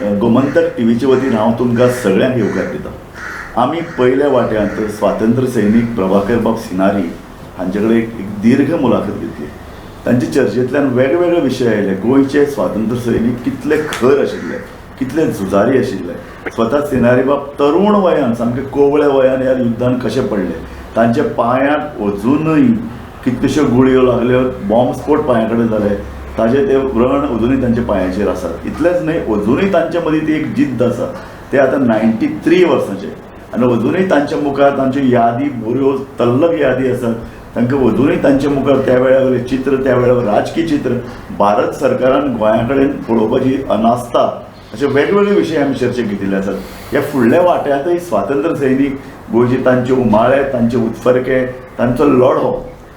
गोमंतक टीव्हीचे वतीन हांव तुमकां सगळ्यांक येवकार दिता. आमी पयल्या वाट्यांत स्वातंत्र्य सैनीक प्रभाकर बाब सिनारी हांचे कडेन एक दीर्घ मुलाखत घेतली. तांचे चर्चेंतल्यान वेगवेगळे विशय आयले. गोंयचे स्वातंत्र्य सैनीक कितले खर आशिल्ले, कितले झुजारी आशिल्ले. स्वता सिनारी बाब तरूण वयान, सामके कोवळ्या वयान ह्या युद्धान कशे पडले. तांच्या पांयाक अजुनूय कितल्योश्यो गुळयो लागल्यो, बॉम्ब स्फोट पांया कडेन जाले, ताजे ते व्रण अजुनूय तांच्या पांयाचेर आसात. इतलेंच न्हय, अजुनूय तांचे मदीं ती एक जिद्द आसा. ते आतां 93 वर्सांचे आनी अजुनूय तांच्या मुखार तांच्यो यादी बऱ्यो तल्लक यादी आसात. तांकां अजुनूय तांच्या मुखार त्या वेळार चित्र, त्या वेळार राजकीय चित्र, भारत सरकारान गोंया कडेन पळोवपाची अनास्ता, अशे वेगवेगळे विशय आमी चर्चेक घेतिल्ले आसात. ह्या फुडल्या वाट्यांतय स्वातंत्र्य सैनीक, गोंयचे तांचे उमाळे, तांचे उत्फरके, तांचो लढो,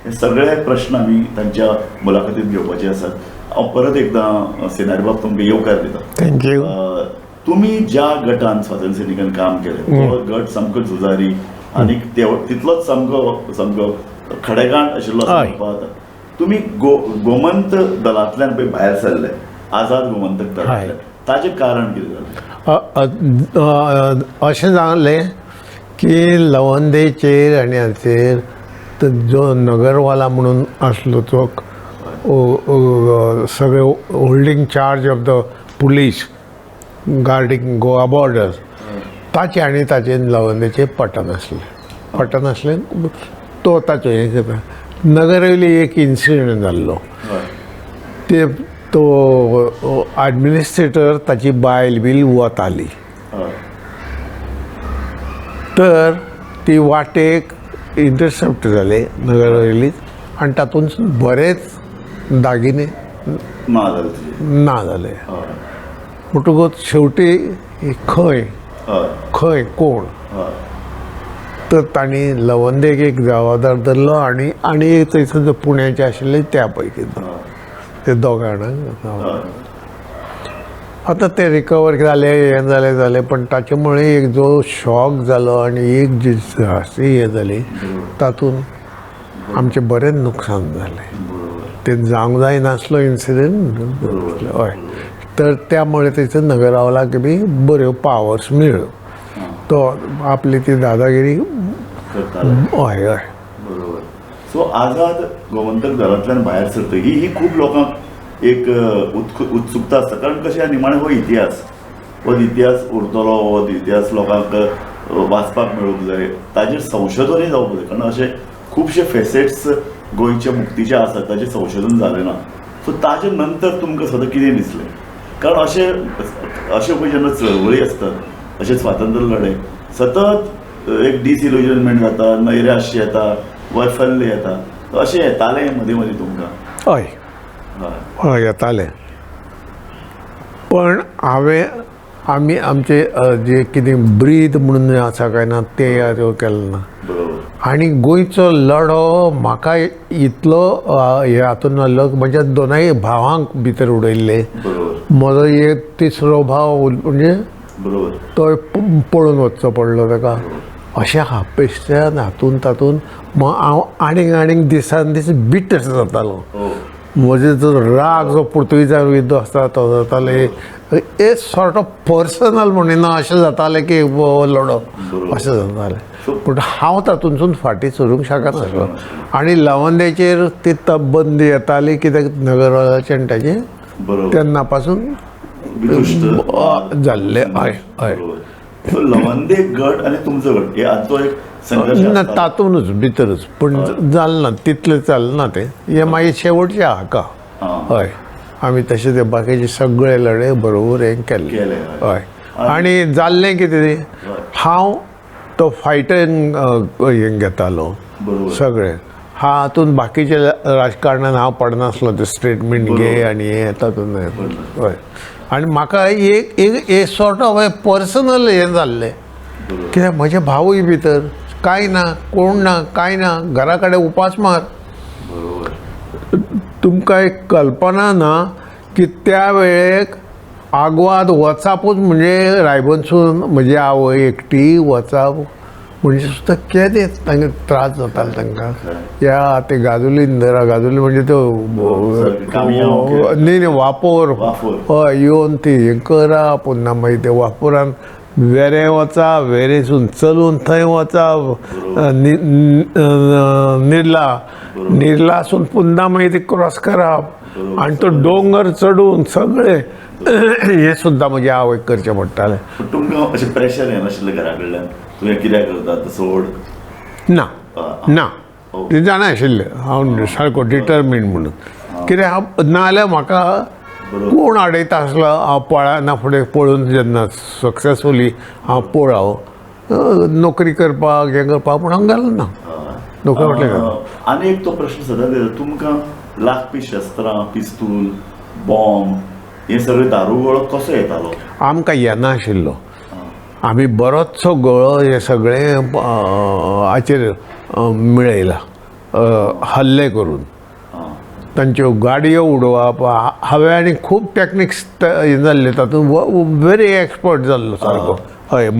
हे सगळे प्रश्न आमी तांच्या मुलाखतींत घेवपाचे आसात. हांव परत एकदां सिनारी बाब तुमकां येवकार दिता. थँक्यू. तुमी ज्या गटान स्वातंत्र्य सैनिकान काम केलें तो गट सामको झुजारी आनी तितलोच सामको खडेगांठ आशिल्लो जाता. तुमी गोमंत दलांतल्यान पळय भायर सरले, आझाद गोमंतक दलांतल्यान, ताजें कारण कितें जालें? अशें जालें की लवंदेचेर आनी हाचेर जो नगरवाला म्हणून आसलो तो सगळे holding charge of the police guarding Goa border, ताचे आनी ताचे लवंदेचे पटनासलें तो ताचो हें करता. नगरवेली एक इन्सिडंट जाल्लो. ते तो एडमिनिस्ट्रेटर ताची बायल बील वताली, तर ती वाटेक इंटरसेप्ट जाले नगरवेलीत आनी तातूंत बरेच दागिने ना जाले. म्हणटकूच शेवटी खंय कोण, तर तांणी लवंदेक एक जबाबदार धरलो आनी एक थंयसर पुण्याचे आशिल्ले त्या पैकी ते दोगां जाणांक. आतां ते रिकवर जाले पण ताचे मुळे एक जो शॉक जालो आनी एक जी हे जाली तातूंत आमचें बरेंच नुकसान जालें. ते जावंक जाय नासलो इन्सिडंट. हय, तर त्यामुळे थंयसर नगरवालाक बी बऱ्यो पावर्स मेळ्ळ्यो. तो आपली ती दादागिरी. हय हय. बरोबर. सो आझाद गोमंतक दलांतल्यान भायर सरता ही खूब लोकांक एक उत्सुकता आसता. कारण कशें निमाणे हो इतिहास उरतलो, हो इतिहास लोकांक वाचपाक मेळूंक जाय, ताजेर संशोधनूय जावंक जाय. कारण अशे खुबशे फेसेट्स गोंयच्या मुक्तीचे आसात, ताजेर संशोधन जालें ना. सो ताजे नंतर तुमकां सदां कितें दिसलें? कारण अशे पळय जेन्ना चळवळी आसतात, अशे स्वातंत्र्य लढे, सतत एक डिसइल्युजनमेंट जाता, नैराश्य येता, वैफल्य येता, अशें येतालें मदीं मदीं तुमकां? हय हय येतालें. पण आमी आमचे जे कितें ब्रीद म्हणून आसा काय ना ते केलें ना. आनी गोंयचो लढो म्हाका इतलो हातून आसलो, म्हज्या दोनाय भावांक भितर उडयल्ले. म्हजो एक तिसरो भाव म्हणजे तो पळून वचचो पडलो ताका. अशें हापेशान हातून तातूंत हांव आनीक दिसान दीस बिटर जातालो. म्हजो जो राग जो पुर्तुगेजां विरुद्ध आसता तो जाताले. ए सॉर्ट ऑफ पर्सनल म्हणिना अशें जातालें की लढो अशें जातालें. पूण हांव तातूंतसून फाटीं सरूंक शकनासलो. आनी लवंदेचेर ती बंदी येताली कित्याक नगरवालाचे आनी ताचे तेन्ना पासून जाल्ले. हय हय. लवंदे गट आनी तुमचो गट हे आजचो एक संघर्श ना तातूंतच भितरच. पूण जालें ना तितलें जालें ना तें. हे मागीर शेवटचे हाका. हय, आमी तशें ते बाकीचे सगळे लढे बरोबर हें केले. हय. आनी जाल्लें कितें, हांव तो फायटींग हें घेतालो सगळें. हातूंत बाकीचे राजकारणान हांव पडनासलो. ते स्टेटमेंट घे आनी हें तातूंत. हय. आनी म्हाका एक सॉर्ट ऑफ पर्सनल हें जाल्लें, कित्याक म्हजे भावूय भितर कांय ना, कोण ना, कांय ना, घरा कडेन उपास मार. तुमकां एक कल्पना ना की त्या वेळेक आग्वाद वचपूच म्हणजे रायबंदसून म्हजी आवय एकटी वचप म्हणजे सुद्दां केदें तांकां त्रास जाताले तांकां ह्या ते गाजोली म्हणजे तो न्ही वापोर हय येवन ती हें करप पुन्हा मागीर ते वापोरान वेरें वचा वेरेंसून चलून थंय वचा निर्लासून पुन्हा मागीर ते क्रॉस करप आनी तो दोंगर चडून सगळें हें सुद्दां म्हजे आवयक करचें पडटालें. तुमकां अशें प्रेशर यें नाशिल्लें घरा कडल्यान तुवें कित्याक करता तो सोड? ना ना ते जाणा आशिल्लें हांव सारको डिटर्मिंड म्हणून कित्याक नाजाल्यार म्हाका कोण आडयता आसलो हांव पळना फुडें पळोवन जेन्ना सक्सेसफुली हांव पळाव नोकरी करपाक हें करपाक पूण हांव गेलो ना नोकरी म्हटलें. आनी एक तो प्रश्न सदांच येता तुमकां लागपी शस्त्रां पिस्तूल बॉम्ब हे सगळे दारूगळो कसो येतालो? आमकां येनाशिल्लो. आमी बरोचसो गळो हे सगळें हाचेर मेळयला हल्ले करून तांच्यो गाडयो उडोवप. हांवें आनी खूब टॅक्निक्स हें जाल्ले तातूंत व्हेरी एक्सपर्ट जाल्लो सारको. हय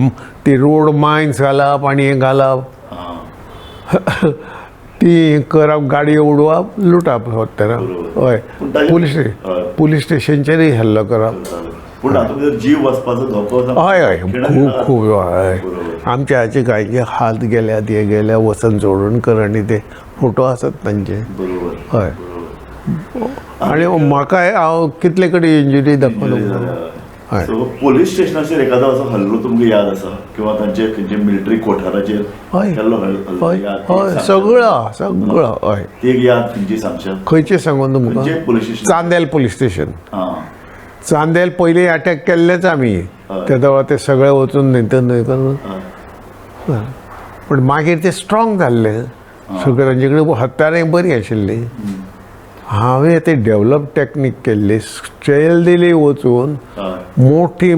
ती रोड मायन्स घालप आनी हें घालप ती करप गाडयो उडोवप लुटप हत्यारां. हय पुलीस स्टेशनचेरय हल्लो करप. पूण हातूंत भितर जीव वचपाचो धोको हय हय खूब खूब हय आमच्या हाचे कांय हात गेल्यात हे गेल्या वचन जोडूनकर आनी ते फोटो आसात तांचे. हय आनी म्हाकाय हांव कितले कडेन इंजुरी दाखयलो. हय पोलीस स्टेशनाचेर एखादो असो हल्लो तुमकां याद आसा किंवा तांचे खंयचे मिलिटरी कोठाराचेर केल्लो हल्लो? हय सगळो हय एक याद खंयची सांगशात? खंयचे सांगून तुमकां? Police station Chandel police station. Chandel पयलीं अटॅक केल्लेच आमी तेदो ते सगळे वचून न्हय करून पूण मागीर ते स्ट्रॉंग जाल्ले सगळे तांचे कडेन हत्यारां बरीं आशिल्लीं. हांवें ते डेवलप टॅक्नीक केल्ली स्ट्रेल दिली वचून मोठी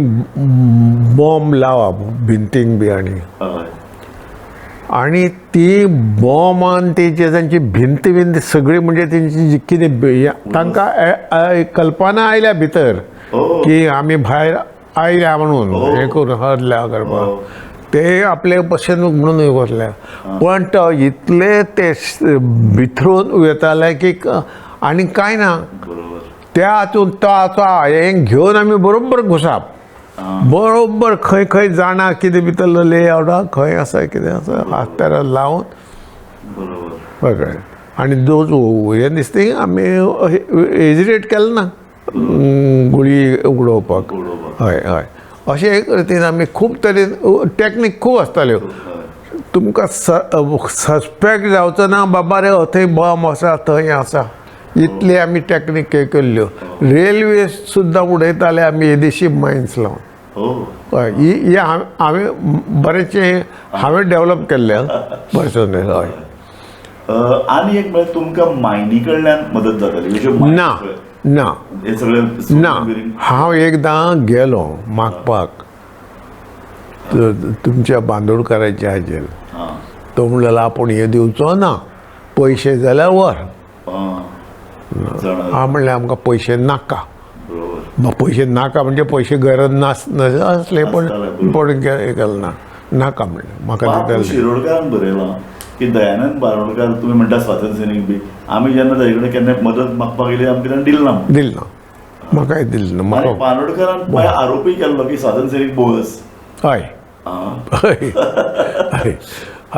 बॉम्ब लावप भिंतींक बी आनी ती बॉम्बान तांची भिंत बिंत सगळी म्हणजे तेंची जी कितें तांकां कल्पना आयल्या भितर की आमी भायर आयल्या म्हणून हें करून हरल्या करपाक ते आपले भशेन म्हणून वतले. पण तो इतले ते भितरून येताले की आनी कांय ना त्या हातूंत तो हें घेवन आमी बरोबर घुसप बरोबर खंय खंय जाणा कितें भितर लेआवटाक खंय आसा कितें आसा हत्यारां लावन बरोबर. आनी दोज हें दिसता आमी हेजिटेट केलें ना गुळी उडोवपाक. हय हय अशे रितीन आमी खूब तरेन टॅक्नीक खूब आसताल्यो. तुमकां सस्पेक्ट जावचो ना बाबा रे थंय बॉम्ब आसा थंय आसा इतले आमी टॅक्नीक हे केल्ल्यो. रेल्वे सुद्दां उडयताले आमी येदेशी मायन्स लावन. हय ही हांवें बरेंचशे हांवें डेवलप केल्ले बरें. हय आनी एक म्हळ्यार तुमकां मायनी कडल्यान मदत जाताली? ना ना ना हांव एकदां गेलो मागपाक तुमच्या बांदोडकाराच्या हाजेर. तो म्हणलेलो आपूण हे दिवचो ना पयशे जाल्यार वर. हांव म्हणलें आमकां पयशे नाका. पयशे नाका म्हणजे पयशे गरज नासले पण हे केलें ना नाका म्हणलें म्हाका दितले. शिरोडकारान बरयलां की दयानंद बांदोडकार तुमी म्हणटा स्वातंत्र्य सैनीक बी आमी जेन्ना ताजे कडेन केन्ना मदत मागपाक गेली आमकां ताणें दिलें ना. दिलें ना म्हाकाय दिलें ना. म्हाका बांदोडकारान आरोपूय केल्लो की स्वातंत्र्य सैनीक बोगस. हय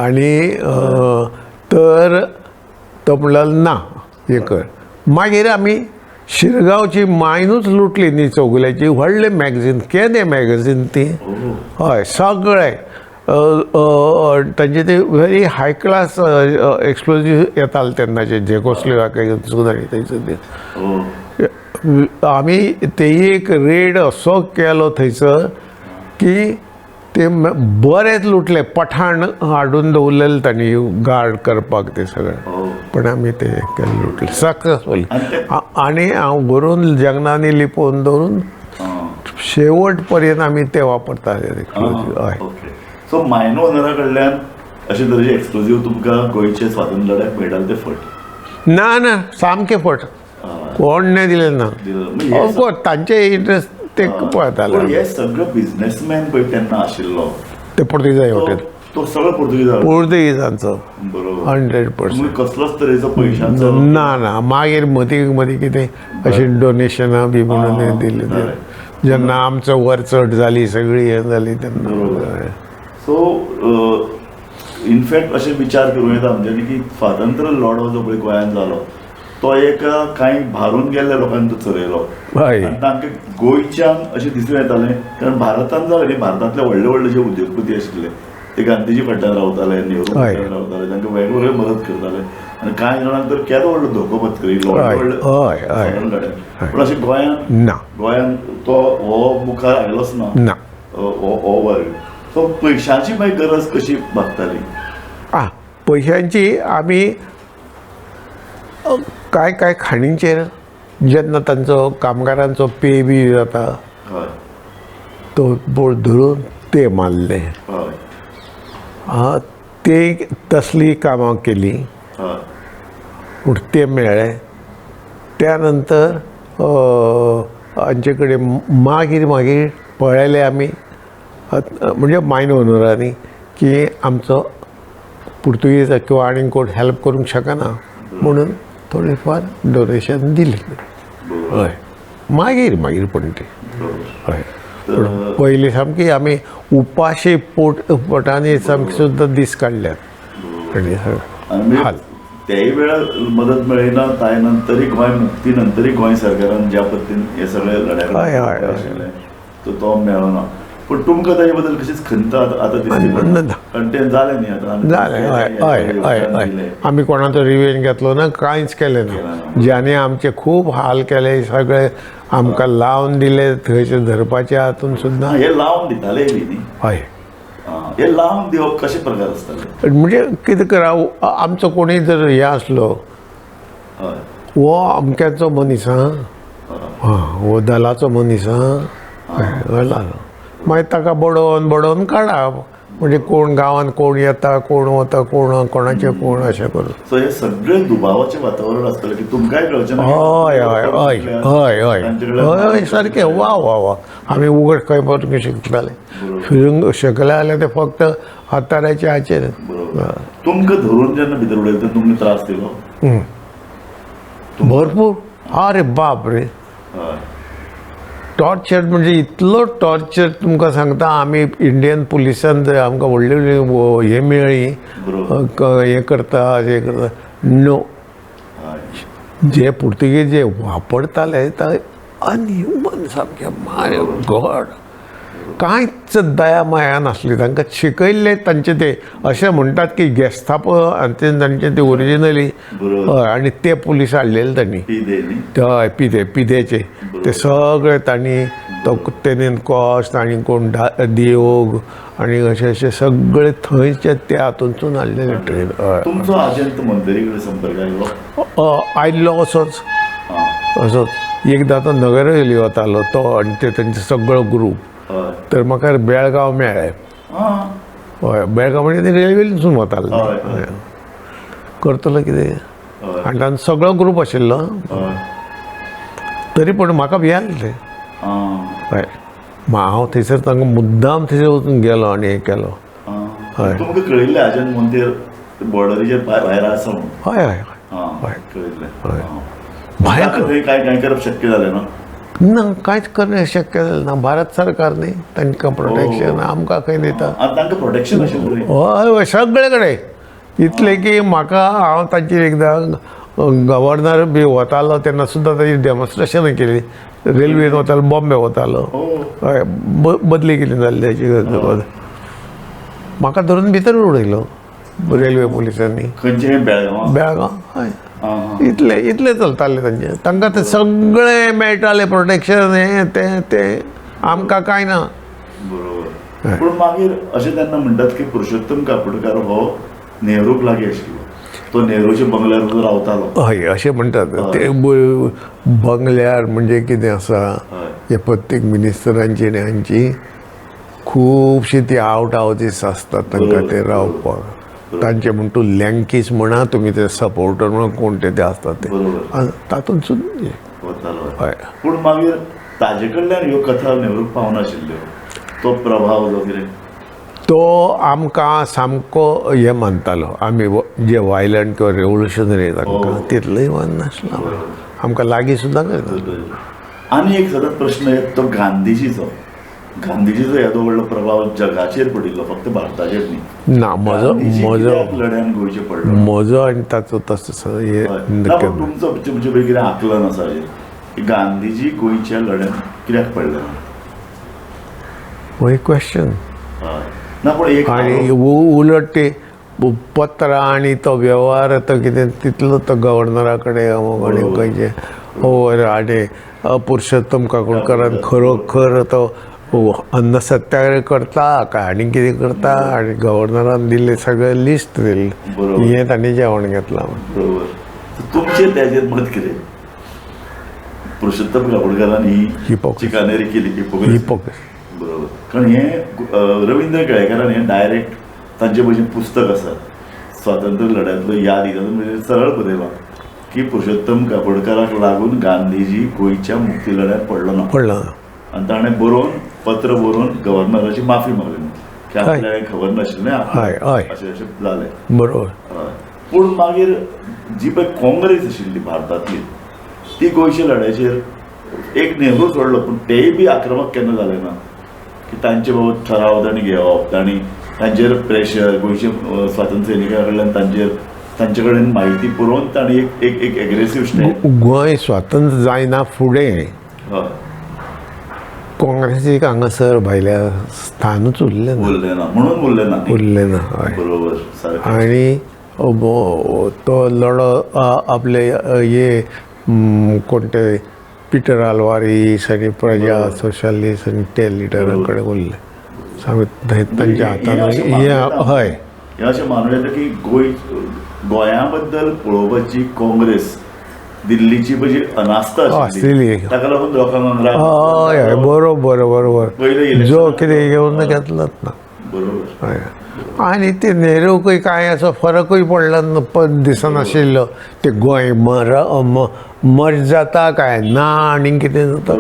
आनी तर तो म्हणलेलो ना हें कर. मागीर आमी शिरगांवची मायनूच लुटली न्ही चौगुल्याची व्हडले मॅगझीन केदें मॅगझीन ती. हय सगळे तांचे ते व्हेरी हाय क्लास एक्सप्लोजीव येताले तेन्नाचे जे कसल्यो थंयसर आमी ते एक रेड असो केलो थंयसर की ते बरेच लुटले. पठाण हाडून दवरलेले तांणी गार्ड करपाक ते सगळे पण आमी ते केले लुटले सक्सेसफुली. आनी हांव व्हरून जगनांनी लिपोवन दवरून शेवट पर्यंत आमी ते वापरताले. हय सो मायनो ओनरा कडल्यान अशे तरेचे एक्सप्लोजीव तुमकां गोंयचे स्वातंत्र्य लढ्याक मेळटाले ते फट? ना ना सामके फट कोण नाही दिलें ना. ऑफकोर्स तांचे इंट्रस्ट ते पळयताले. हे सगळे बिझनेसमॅन पळय तेन्ना आशिल्लो ते पुर्तुगेज येवटेन तो सगळं पोर्तुगीजांचो. पोर्तुगीजांचो बरोबर. 100%. तुमी कसलोच तरेचो पयशांचो ना मागीर मदीं कितें अशीं डोनेशनां बी म्हणून दिली जेन्ना आमचो वर चड जाली सगळी हें जाली तेन्ना. सो इनफॅक्ट अशें विचार करूं येता म्हणजे की स्वातंत्र्य लढो जो पळय गोंयांत जालो तो एका कांय भारून गेल्ल्या लोकांनी तो चलयलो. हय आनी तांकां गोंयच्यांक अशें दिसूं येतालें कारण भारतांत जालें न्ही, भारतांतले व्हडले व्हडले जे उद्योगपती आशिल्ले ते गांधीजी फाटल्यान रावताले, नेहरू फाटल्यान रावताले, तांकां वेगवेगळे मदत करताले आनी कांय जाणांक तर केदो व्हडलो धोको पत्करिल्लो व्हडले. पूण अशें गोंयांत तो हो मुखार आयलोच ना हो वर्ग. सो पयशांची मागीर गरज कशी भागताली? पयशांची आमी काय खाणींचेर जेन्ना तांचो कामगारांचो पे बी जाता तो बोर्ड धरून ते मारले. ते तसली कामां केली पूण ते मेळ्ळे. त्या नंतर हांचे कडेन मागीर पळयलें आमी म्हणजे मायन ओनरांनी की आमचो पुर्तुगीज किंवा आनीक कोण हेल्प करूंक शकना म्हणून थोडी फार डोनेशन दिली. हय मागीर पूण ते हय पयलीं सामकी आमी उपाशी पोटांनी सामकी सुद्दां दीस काडल्यात आनी त्याही वेळार मदत मेळिना ताय नंतरय गोंय मुक्ती नंतरय गोंय सरकारान ज्या पद्दतीन हे सगळे लढ्याक तो मेळना. पूण तुमकां ताजे बद्दल कशीच खंत आतां दिसता कारण तें जालें न्ही आतां जालें. हय आमी कोणाचो रिवेंज घेतलो ना, कांयच केलें ना. ज्याने आमचे खूब हाल केले सगळे आमकां लावन दिले थंयचे धरपाचे हातून सुद्दां हे लावन दिताले बी न्ही. हय हे लावन दिवप कशे प्रकार आसताले म्हणजे कितें करा आमचो कोणी जर हे आसलो हो अमक्याचो मनीस हो दलाचो मनीस मागीर ताका बडोवन काडप म्हणजे कोण गांवांत कोण येता कोण वता कोणाचें कोण अशें करून. सो हे सगळें दुबावाचें वातावरण आसतलें की तुमकांय कळचें ना. हय सारकें वा आमी उगड खंय वचूंक शिकताले फिरूंक शकले जाल्यार ते फक्त हाताराच्या हाचेर. तुमकां धरून जेन्ना भितर उडयले तेन्ना तुमकां त्रास दिलो भरपूर. अरे बाप रे टॉर्चर म्हणजे इतलो टॉर्चर तुमकां सांगता. आमी इंडियन पुलिसान जर आमकां व्हडली व्हडली हे मेळ्ळी हे करता नो जे पुर्तुगीज जे वापरताले ते अनह्युमन सामकें. माय गॉड कांयच दया माया नासली तांकां. शिकयल्ले तांचे ते अशें म्हणटात की गेस्तापो तांचे ते ओरिजिनली आनी ते पुलीस हाडलेले तांणी हय पिदेचे ते सगळे तांणी तो तेनेन कॉस्ट आनी कोण दियोग आनी अशें सगळे थंयचे ते हातूंतसून हाडलेले ट्रेन. तुमचो आजंत मंत्री कडेन संपर्क आयलो? आयल्लो असोच एकदां तो नगरवेली वतालो तो आनी ते तेंचो सगळो ग्रूप. तर म्हाका बेळगांव मेळ्ळे. हय बेळगांव म्हणजे ते रेल्वेनसून वताले करतलो कितें आनी तांचो सगळो ग्रूप आशिल्लो तरी पूण म्हाका भियाल्लें. हय हांव थंयसर तांकां मुद्दाम थंयसर वचून गेलो आनी हें केलो. हय तुमकां कळयल्लें आजंत मंदिर बॉर्डरीचेर भायर आसा म्हणून? हय कळयल्लें. भायर कांय करप शक्य जालें ना? ना कांयच करणें शक्य जालें ना. भारत सरकारने तांकां प्रोटेक्शन आमकां खंय दिता. तांकां प्रोटेक्शन आशिल्लें? हय सगळे कडेन इतलें की म्हाका हांव तांचेर एकदां गव्हर्नर बी वतालो तेन्ना सुद्दां ताची डेमॉन्स्ट्रेशनां केली. रेल्वेन वतालो बॉम्बे वतालो. हय बदली केली जाल्ली ताची. म्हाका धरून भितर उडयलो रेल्वे पुलिसांनी. खंयचे? बेळगांव. हय इतले चलताले तांचे. तांकां ते सगळे मेळटाले प्रोटेक्शन हें ते आमकां कांय ना. बरोबर. पूण मागीर अशें तेन्ना म्हणटात की पुरुषोत्तम काकोडकर हो नेहरूक लागीं आशिल्लो. तो नेहरूच्या बंगल्यार रावतालो. हय अशें म्हणटात. ते बंगल्यार म्हणजे कितें आसा हे प्रत्येक मिनिस्टरांची आनी हांची खुबशीं ती आवट हावजीस आसतात तांकां ते रावपाक. तांचे म्हण तूं लँकीस म्हणा तुमी ते सपोर्टर म्हणून कोण ते आसतात ते तातूंत सुद्दां. हय पूण मागीर ताजे कडल्यान ह्यो कथा नेहरूक पावनाशिल्ल्यो तो प्रभाव जो कितें? तो आमकां सामको हे मानतालो आमी जे वायलंट किंवा रेवोल्युशनरी तांकां तितलोय माननासलो आमकां लागीं सुद्दां करता. आनी एक सतत प्रश्न येता तो गांधीजीचो येदो व्हडलो प्रभाव जगाचेर पडिल्लो फक्त भारताचेर न्ही. ना गांधीजी कित्याक लढ्यान गोंयचेर पडलो म्हजो आनी ताचो तसो हे तुमचो तुमचें पळय कितें आकलन आसा की गांधीजी गोंयच्या लढ्यान कित्याक पडले ना? हो एक क्वेश्चन. ना पूण एक आनी उलट ते पत्र आनी तो वेव्हार तो कितें तितलो तो गव्हर्नरा कडेन आनी खंयचे आनी पुरुषोत्तम काकोडकरान खरोखर तो अन्न सत्याग्रह करता काय आनी कितें करता आनी गव्हर्नरान दिल्लें सगळें लिस्ट दिल्लें हें तांणी जेवण घेतलां. बरोबर. तुमचें तेजेर मत कितें? पुरुषोत्तम काकोडकरान ही चिकानेरी केली हिपोक्रेसी. बरोबर. कारण हें रवींद्र केळेकरान हें डायरेक्ट तांचे भशेन पुस्तक आसा स्वातंत्र्य लढ्यांतलो यादी तातूंत सरळ बरयलां की पुरुषोत्तम काकोडकराक लागून गांधीजी गोंयच्या मुक्ती लढ्यात पडलो ना. आनी ताणें बरोवन पत्र बरोवन गव्हर्नराची माफी मागली की आपल्याक खबर नाशिल्लें अशें जालें. बरोबर. पूण मागीर जी पळय काँग्रेस आशिल्ली भारतांतली ती गोंयच्या लढ्याचेर एक नेहरू सोडलो पूण तेय बी आक्रमक केन्ना जालें ना की तांचे बाबा ठराव तांणी घेवप तांचेर प्रेशर गोंयचे स्वातंत्र्य सैनिकां कडल्यान तांचे कडेन म्हायती पुरोवन तांणी एक एग्रेसीव स्टॅप. गोंय स्वातंत्र्य जायना फुडें हय काँग्रेसीक हांगासर भायल्या स्थानूच उरलें ना म्हणून उरलें ना. हय. बरोबर. आनी तो लढो आपले हे कोण ते पिटर आल्वारीस आनी प्रजा सोशलिस्ट आनी ते लिडरां कडेन उरले तांच्या हातान हय. हें अशें मानूं येता की गोंया बद्दल पळोवपाची काँग्रेस दिल्लीची म्हणजे अनास्था आसलेली ताका लागून लोकांक हय हय बरोबर जो कितें घेवन घेतलोच ना. बरोबर. हय. आनी ते नेहरूकय कांय असो फरकूय पडलो दिसनाशिल्लो ते गोंय मर्ज जाता काय ना आनी कितें जाता.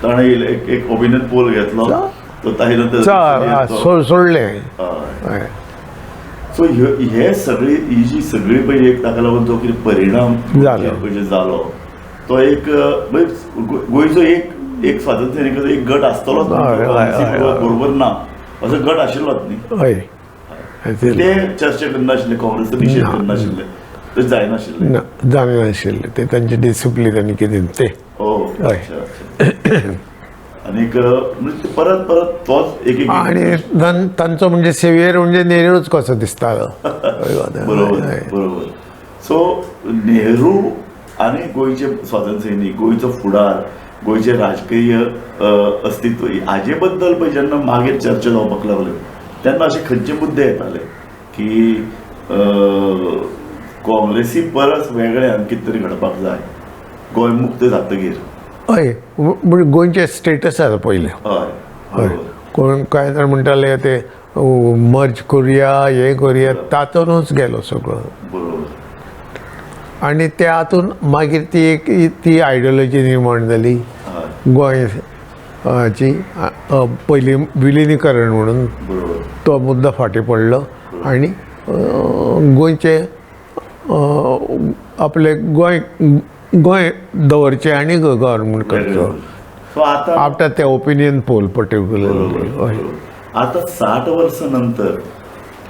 ताणें एक ओपिनियन पोल घेतलो तो ताचे नंतर सोडलें. सो हे सगळी ही जी सगळी पळय एक ताका लागून जो कितें परिणाम जालो तो एक गोंयचो एक स्वातंत्र्य सैनिकाचो एक गट आसतलोच बरोबर ना असो गट आशिल्लोच न्ही. हय. ते चर्चा करनाशिल्ले काँग्रेसचो निशेध करनाशिल्ले ते जायनाशिल्ले ना जालें नाशिल्लें ते तांचे डिसिप्लीन आनी कितें ते. आनीक म्हणजे परत तोच एक आनी तांचो म्हणजे सेवियर म्हणजे नेहरूच कसो दिसतालो. बरोबर. सो नेहरू आनी गोंयचे स्वातंत्र्य सैनीक गोंयचो फुडार गोंयचे राजकीय अस्तित्व हाजे बद्दल पळय जेन्ना मागीर चर्चा जावपाक लागल्यो तेन्ना अशे खंयचे मुद्दे येताले की काँग्रेसी परस वेगळ्यान कितें तरी घडपाक जाय गोंय मुक्त जातकीर. हय म्हणजे गोंयचे स्टेटस आसा पयलें. हय. कोण कांय जाण म्हणटाले ते मर्ज करुया हे करुया तातूंतच गेलो सगळो. बरोबर. आनी त्या हातून मागीर ती आयडियोलॉजी निर्माण जाली गोंयची पयलीं विलिनीकरण म्हणून तो मुद्दो फाटीं पडलो आनी गोंयचे आपले गोंय दवरचें आनी गव्हर्नमेंट करचो आफ्टर ते ओपिनियन पोल पर्टिक्युलर. आता 60 वर्सां नंतर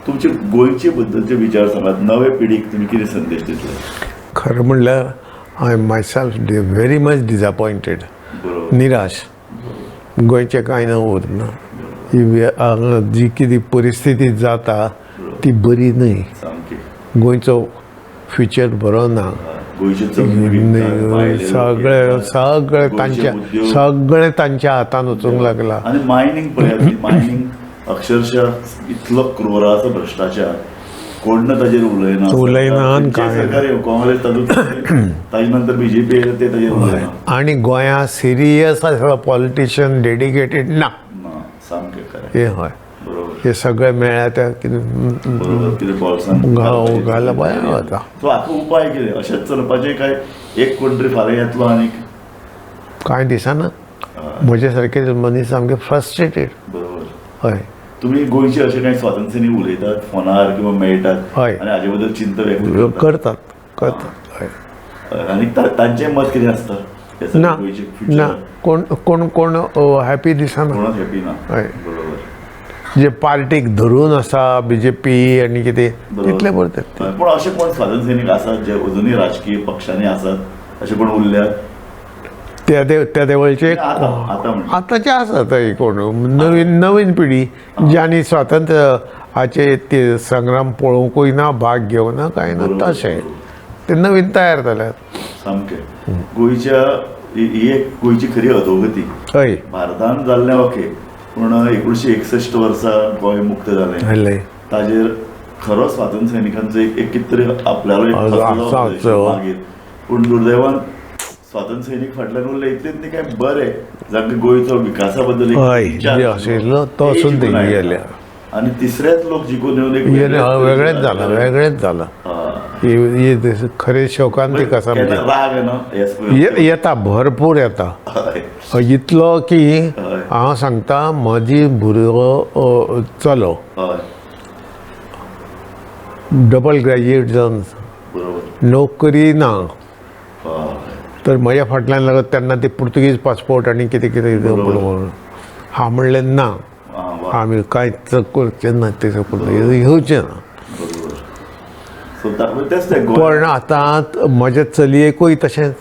तुमचे गोंयचे बद्दलचे विचार सांगात नवे पिढीक तुम्ही कितें संदेश दितले? खरें म्हणल्यार आय मायसेल्फ व्हेरी मच डिसअपॉयंटेड. निराश. गोंयचें कांय ना उरना. हांगा जी कितें परिस्थिती जाता ती बरी न्हय. गोंयचो फ्युचर बरो ना. सगळे तांच्या हातान वचूंक लागला. आनी मायनिंग अक्षरशः इतलो क्रूराचो भ्रष्टाचार कोण ताजेर उलयना काँग्रेस ताजे नंतर बीजेपी ते ताजेर उलयना. आनी गोंया सिरियस आसा पॉलिटिशियन डेडिकेटेड ना. सामकें खरें. हे हय हे सगळे मेळ्ळ्या त्या कितें घालप वता. सो हाका उपाय कितें अशेंच चलपाचें काय एक कोण तरी फाल्यां येतलो आनीक कांय दिसना. म्हजे सारके मनीस सामके फ्रस्ट्रेटेड. बरोबर. हय तुम्ही गोंयचे असे काही स्वातंत्र्य सैनीक उलयतात फोनार किंवा मेळटात हय. आनी हाजे बद्दल चिंता व्यक्त करतात हय. आनी तांचें मत कितें आसता हे सगळे ना गोंयचे ना फ्युचर कोण हॅपी दिसना कोणाच हॅपी ना हय. बरोबर जे पार्टीक धरून आसा BJP आनी कितें तितले करतात पूण अशे कोण स्वातंत्र्य सैनीक आसात जे अजुनूय राजकीय पक्षांनी आसात अशे कोण उरल्यात त्या देवळचे आतां म्हणजे आतांचे आसात कोण नवीन पिढी ज्यांनी स्वातंत्र्य हाचे ते संग्राम पळोवंकूय ना भाग घेवना कांय ना तशें ते नवीन तयार जाल्यात सामकें गोंयच्या ही एक गोंयची खरी अधोगती हय भारतान जाल्लें ओके पूण 1961 वर्सा गोंय मुक्त जालें जालें ताजेर खरो स्वातंत्र्य सैनिकांचो एक कितें तरी आपल्यालो एक ठसलो आसाच. मागीर पूण दुर्दैवान स्वातंत्र्य सैनीक फाटल्यान उरले इतलेच न्ही काय बरे जांकां गोंयचो विकासा बद्दल एक हय विचार जे आशिल्लो, आशिल्लो तो ते सुद्दां जिखून आयला. गेल्या आनी तिसरेच लोक जिखून येवन एक वेगळेंच जालां वेगळेंच जालां ही खरे शोकांतीक आसा केन्ना म्हणजे राग येना हेच येता भरपूर येता हय इतलो की हांव सांगता म्हजी भुरगो चलो हय डबल ग्रॅज्युएट जावन बरोबर नोकरी ना हय तर म्हज्या फाटल्यान लागत तेन्ना ते पुर्तुगीज पासपोर्ट आनी कितें कितें हांव म्हणलें ना आं वा आमी कांयच करचें ना तेजो घेवचें ना बरोबर सो तेच ते पण आतां म्हज्या चलयेकूय तशेंच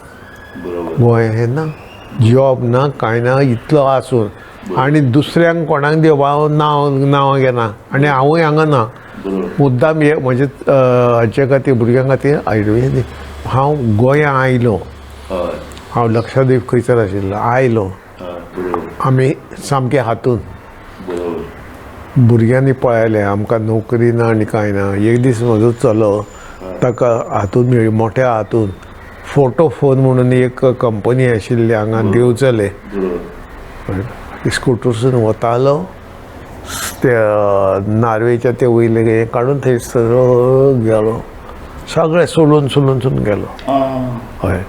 बरोबर गोंय हे ना जॉब ना कांय ना इतलो आसून आनी दुसऱ्यांक कोणाक देवा नांव घेना आनी हांवूय हांगा ना बरोबर मुद्दाम हे म्हजे हाचे खातीर भुरग्यां खातीर आयुर्वेदीक हांव गोंया आयलो हय हांव लक्षद्वीप खंयसर आशिल्लो आयलो हय बरोबर आमी सामके हातून बरोबर भुरग्यांनी पळयलें आमकां नोकरी ना आनी कांय ना एक दीस म्हजो चलो ताका हातून मेळ्ळी मोठ्या हातून फोटो फोन म्हणून एक कंपनी आशिल्ली हांगा देवचले बरोबर स्कुटरसून वतालो त्या नार्वेच्या ते वयले हें काडून थंय सरळ गेलो सगळें सोलून गेलो आं हय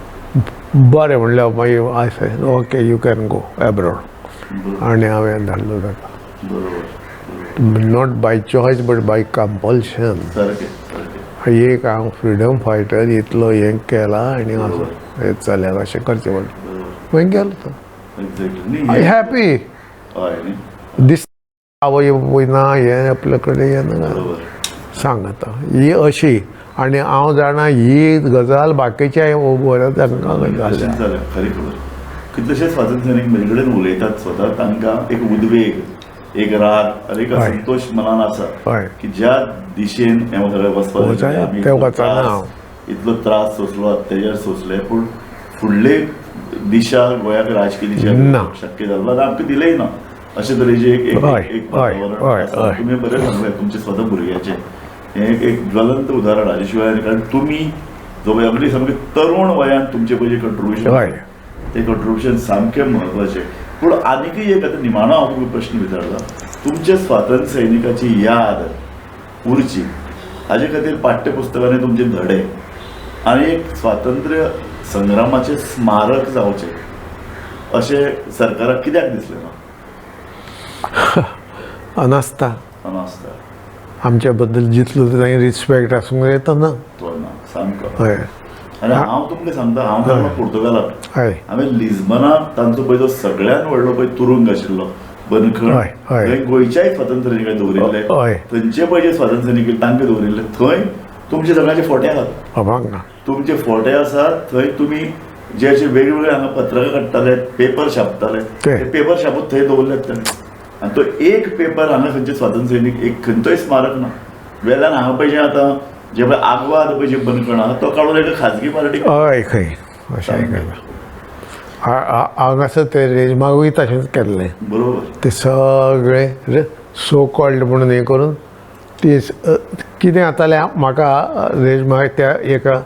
बरें म्हणल्यार मागीर I say okay you can go abroad आनी हांवें धाडलो ताका बरोबर not by choice but by compulsion सारकें सारकें एक हांव फ्रिडम फायटर इतलो हें केला आनी असो हें चल्याक अशें करचें पडलें मागीर गेलो तो एक्झॅक्टली आय हॅपी हय न्ही दिस आवय वयना हें आपले कडेन येना बरोबर सांगता ही अशी आनी हांव जाणा ही गजाल बाकीच्या बऱ्याच जांकां जाल्या तशेंच जालें खरी खबर कितलेशेच स्वातंत्र्य सैनीक म्हजे कडेन उलयतात स्वता तांकां एक उद्वेग एक राग आनी एक असंतोष मनान आसा हय की ज्या दिशेन हें सगळें वचपाक वचय, आमी ते इतलो वचना त्रास- हांव. इतलो त्रास सोंसलो अत्याचार सोंसले पूण फुडले दिशा गोंयाक राजकीय दिशा ना. शक्य जालो आनी आमकां दिलेय ना अशे तरेचे एक हय, एक हय, वातावरण हय, आसा. हय. तुमी बरें सांगलें तुमचे स्वता भुरग्याचें हें एक ज्वलंत उदाहरण हाजे शिवाय आनी कारण तुमी जो पळय अगदी सामके तरूण वयान तुमचें पयलीं कंट्रिब्युशन हय ते कंट्रिब्युशन सामकें म्हत्वाचें पूण आनीकय एक आतां निमाणो हांव तुका प्रश्न विचारला तुमचे स्वातंत्र्य सैनिकाची याद उरची हाजे खातीर पाठ्यपुस्तकांनी तुमचे धडे आनी एक स्वातंत्र्य संग्रामाचें स्मारक जावचें अशें सरकाराक कित्याक दिसलें ना अनासता नासता आमच्या बद्दल जितलो तांणी रिस्पेक्ट आसूंक जाय तो ना तो ना सामको हय आनी हांव तुमकां सांगता हांव जल्लो पुर्तुगालाक हय हांवें लिझबनाक तांचो पळय जो सगळ्यान व्हडलो पळय तुरुंग आशिल्लो बनखण हय, हय. थंय गोंयच्याय स्वातंत्र्य सैनिकांक दवरिल्ले हय. थंयचे पळय जे स्वातंत्र्य सैनीक तांकां दवरिल्ले थंय तुमचे सगळ्यांचे फोटे आसात अभांग ना तुमचे फोटे आसात थंय तुमी जे अशे वेगवेगळे हांगा पत्रकां काडटाले पेपर छापताले ते. ते पेपर छापून थंय दवरल्यात ताणें आनी तो एक पेपर हांगा खंयचे स्वातंत्र्य सैनीक एक खंयचोय स्मारक ना वेल्यान हांगा पळय जें आतां जे पळय आग्वाद पळय जे बनखण आहा तो काडून एका खाजगी पार्टीक हय खंय अशें आयकलां हांगासर ते रेजमागूय तशेंच केल्लें बरोबर ते सगळे सो कॉल्ड म्हणून हें करून ते कितें जातालें म्हाका रेजमाग त्या एका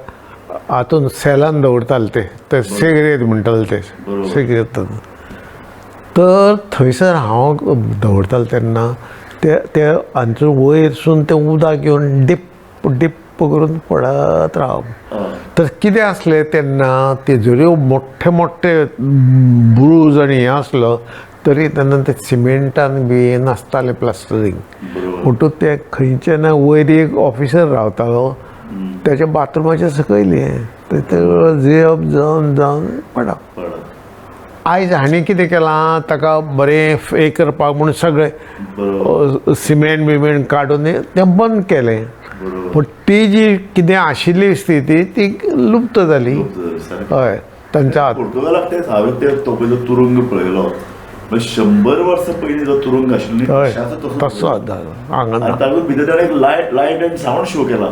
हातून सेलान दवरताले ते सिगरेट म्हणटाले ते बरोबर. सिगरेट तर थंयसर हांव दवरतालो तेन्ना ते हांचो वयरसून तें उदक घेवन डिप्प डिप्प करून पडत रावप हय तर कितें आसलें तेन्ना ते जऱ्यो मोठे मोठे ब्रूज आनी हें आसलो तरी तेन्ना ते सिमेंटान बी नासतालें प्लास्टरींग. बरोबर. म्हणटून ते खंयचे ना वयर एक ऑफिसर रावतालो त्याच्या बाथरुमाच्या सकयल ते जेवप जावन जावन पडप. पडत. आयज हांणी कितें केलां ताका बरें हे करपाक म्हणून सगळें बरोबर. सिमेंट बिमेंट काडून तें बंद केलें. बरोबर. पूण ती जी कितें आशिल्ली स्थिती ती लुप्त जाली. सारकें. हय तांच्या हात पोर्तुगालाक तेच हांवें ते तो पयलो तुरुंग पळयलो. 100 वर्सां पयलीं जो तुरुंग आशिल्लो हय तशाचो तसो हांगा ना. आनी तातूंत भितर ताणें एक लायट एंड सावंड शो केला.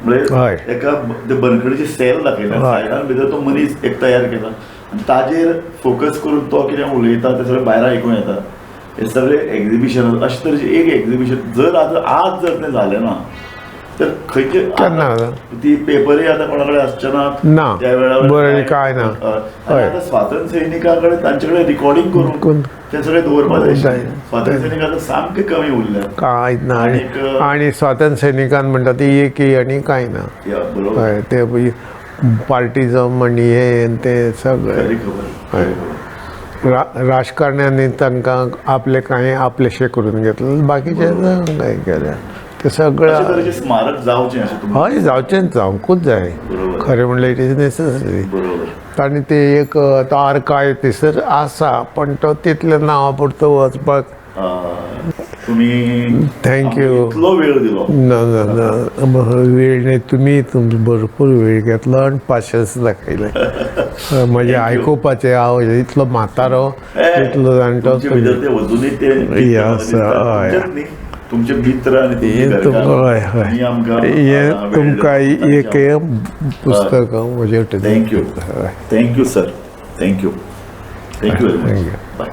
म्हणजे हय. एका ते बंदखडीचे सेल दाखयला. सायडान भितर तो मनीस एक तयार केला आनी ताजेर फोकस करून तो कितें उलयता ते सगळें भायर आयकूं येता. हे सगळे एक्झिबिशन अशे तरेचे एक एक्झिबिशन जर आज जर तें जालें ना तर खंयचे केन्ना ती पेपरय आतां कोणा कडेन आसचेना ना. त्या वेळार बरें काय ना. हय. आतां स्वातंत्र्य सैनिकां कडेन तांचे कडेन रिकॉर्डिंग करून ते सगळें दवरपाक जाय. स्वातंत्र्य सैनिक आतां सामके कमी उरल्या. कांयच ना. आनीक आनी स्वातंत्र्य सैनिकान म्हणटा ती एकय आनी कांय ना. बरोबर. हय ते पार्टिजम आनी हे ते सगळें खरी खबर. हय. राजकारण्यांनी तांकां आपले कांय आपलेशें करून घेतलें बाकीचे काय केलें ते अशे सगळें. तरेचें स्मारक जावचें अशें तुमी. हय जावचें जावंकूच जाय. बरोबर. खरें म्हणल्यार इट इज नेसेसरी. बरोबर. आनी ते एक तो आर्कायव थंयसर आसा पण तो तितल्या नांवा पुरतो वचपाक. तुम्ही Thank you. इतलो वेळ दिलो. ना ना ना वेळ नाही. तुमी भरपूर वेळ घेतलो आनी पाशन्स दाखयले. म्हजें आयकुपाचें हांव इतलो म्हातारो इतलो जाणटो तुमचे भितर ते अजुनूय ते Yes, हय. तुमचेच न्ही, तुमचे मित्र आनी तुमचे हे घरकार. हय हय आनी आमकां हे वेळ तुमकां दिलो. एक पुस्तक म्हजे thank you. Thank you sir. Thank you. Thank you very Thank much. you. Bye.